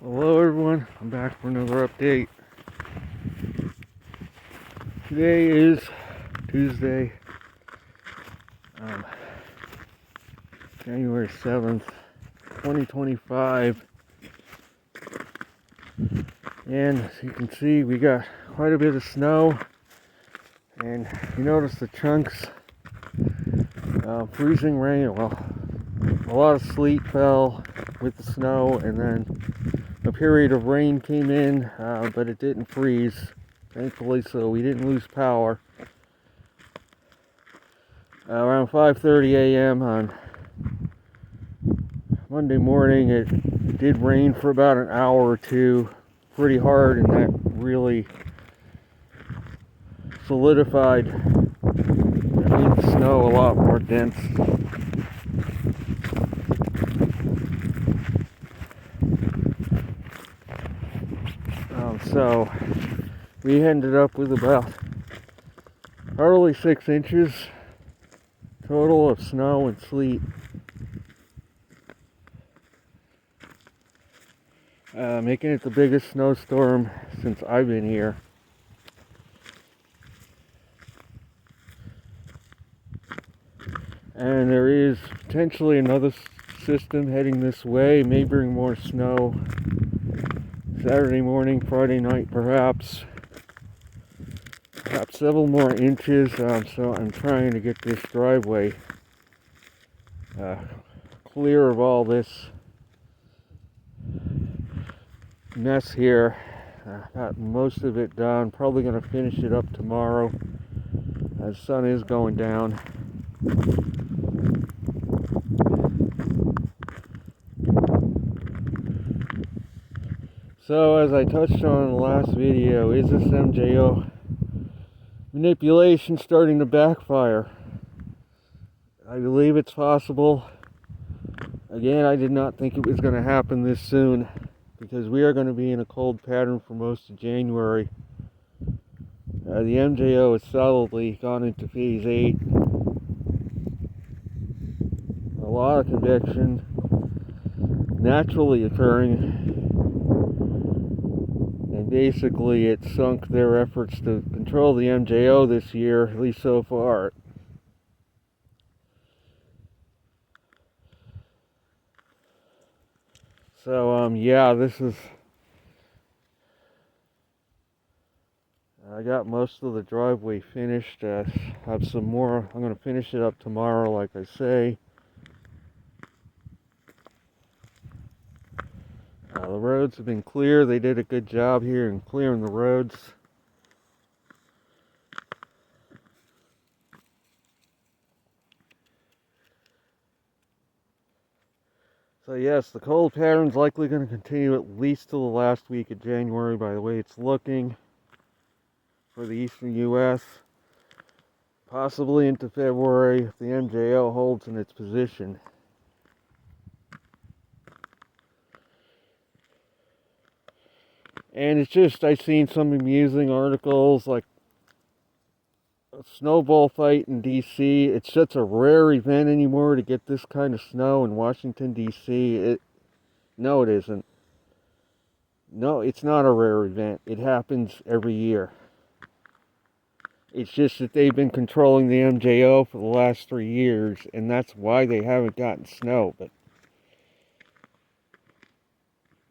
Hello everyone, I'm back for another update. Today is Tuesday, January 7th, 2025, and as you can see we got quite a bit of snow, and you notice the chunks, freezing rain. Well, a lot of sleet fell with the snow, and then a period of rain came in, but it didn't freeze, thankfully, so we didn't lose power. Around 5:30 a.m. on Monday morning, it did rain for about an hour or two, pretty hard, and that really solidified and made the snow a lot more dense. So we ended up with about hardly 6 inches total of snow and sleet. Making it the biggest snowstorm since I've been here. And there is potentially another system heading this way, may bring more snow Saturday morning, Friday night perhaps several more inches. So I'm trying to get this driveway clear of all this mess here. Got most of it done. Probably going to finish it up tomorrow as the sun is going down. So as I touched on in the last video, is this MJO manipulation starting to backfire? I believe it's possible. Again, I did not think it was going to happen this soon, because we are going to be in a cold pattern for most of January. The MJO has solidly gone into phase 8. A lot of convection naturally occurring, and basically it sunk their efforts to control the MJO this year, at least so far. So yeah, I got most of the driveway finished. Have some more. I'm going to finish it up tomorrow, like I say. The roads have been clear. They did a good job here in clearing the roads. So yes, the cold pattern's likely going to continue at least till the last week of January by the way it's looking for the eastern U.S. Possibly into February if the MJO holds in its position. And it's just, I've seen some amusing articles like a snowball fight in D.C. It's such a rare event anymore to get this kind of snow in Washington, D.C. No, it isn't. No, it's not a rare event. It happens every year. It's just that they've been controlling the MJO for the last 3 years, and that's why they haven't gotten snow. But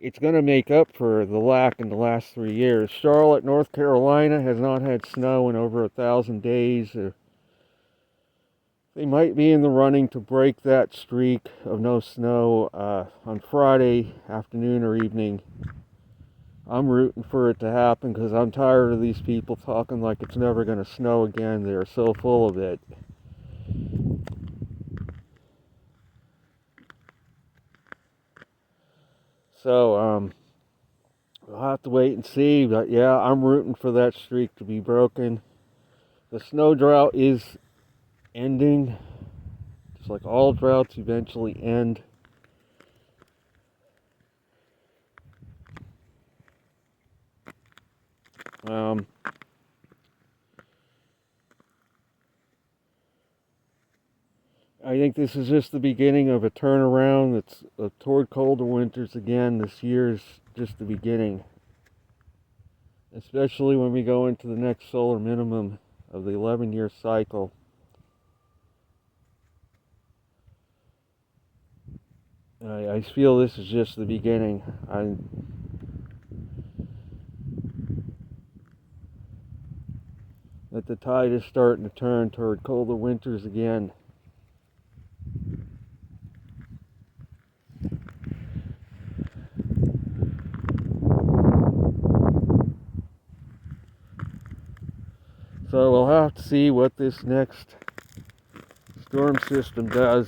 it's going to make up for the lack in the last 3 years. Charlotte, North Carolina has not had snow in over 1,000 days. They might be in the running to break that streak of no snow on Friday afternoon or evening. I'm rooting for it to happen because I'm tired of these people talking like it's never going to snow again. They're so full of it. So, we'll have to wait and see. But yeah, I'm rooting for that streak to be broken. The snow drought is ending. Just like all droughts eventually end. I think this is just the beginning of a turnaround that's toward colder winters again. This year's just the beginning. Especially when we go into the next solar minimum of the 11-year cycle. I feel this is just the beginning. That the tide is starting to turn toward colder winters again. So we'll have to see what this next storm system does.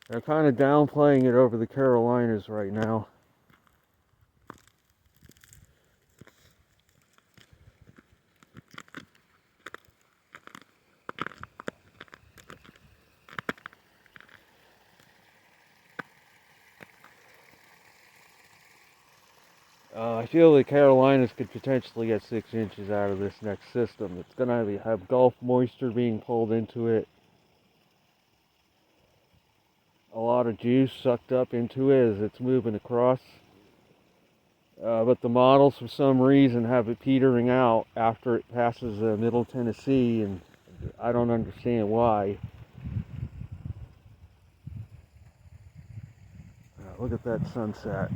They're kind of downplaying it over the Carolinas right now. I feel the Carolinas could potentially get 6 inches out of this next system. It's going to have Gulf moisture being pulled into it. A lot of juice sucked up into it as it's moving across. But the models, for some reason, have it petering out after it passes Middle Tennessee, and I don't understand why. Look at that sunset.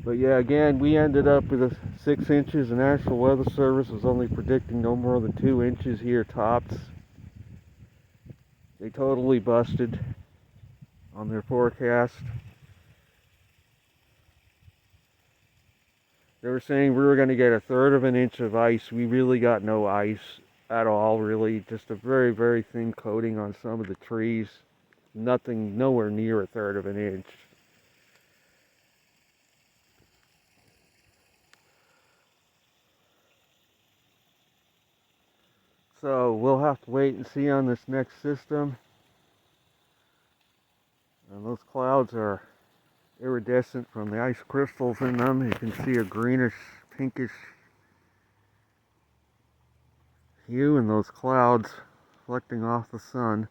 But yeah, again, we ended up with 6 inches. The National Weather Service was only predicting no more than 2 inches here tops. They totally busted on their forecast. They were saying we were going to get 1/3 of an inch of ice. We really got no ice at all, really. Just a very, very thin coating on some of the trees. Nothing, nowhere near 1/3 of an inch. So we'll have to wait and see on this next system. And those clouds are iridescent from the ice crystals in them. You can see a greenish, pinkish hue in those clouds reflecting off the sun.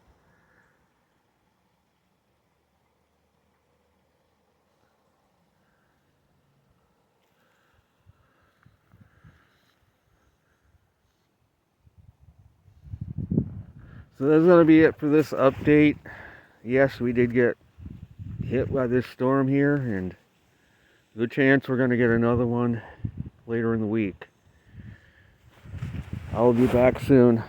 So that's going to be it for this update. Yes, we did get hit by this storm here, and good chance we're going to get another one later in the week. I'll be back soon.